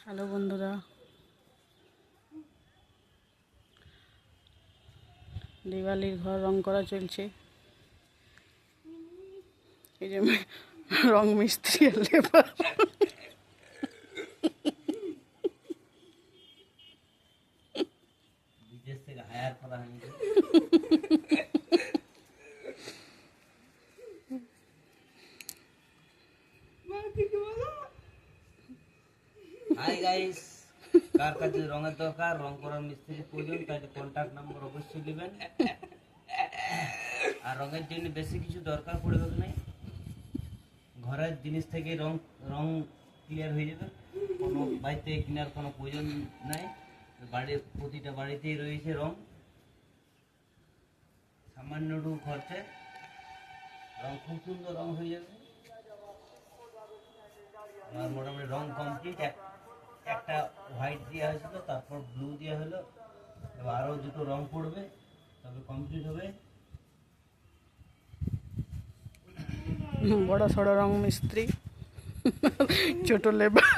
Hello বন্ধুরা, দিওয়ালির ঘর রং করা চলছে। এই যে রং মিস্ত্রি আর লেবার। বিদেশ থেকে হায়ার করা হয়নি। হাই গাইস, কার কাছে রঙের দরকার, রং করার মিস্ত্রির প্রয়োজন, তাহলে কন্ট্যাক্ট নাম্বার অবশ্যই নেবেন। আর রঙের জন্য বেশি কিছু দরকার পড়বে না, ঘরের জিনিস থেকে রং রং ক্লিয়ার হয়ে যাবে। কোনো বাড়িতে কেনার কোনো প্রয়োজন নাই, বাড়ির প্রতিটা বাড়িতেই রয়েছে রং। সামান্য খরচে রং খুব সুন্দর রং হয়ে যাবে। আর মোটামুটি রং কমপ্লিট। একটা হোয়াইট দেওয়া হয়েছিল, তারপর ব্লু দেওয়া হলো, এবার আরও দুটো রং পড়বে, তবে কমপ্লিট হবে। বড় সড়ো রং মিস্ত্রি, ছোট লেবার।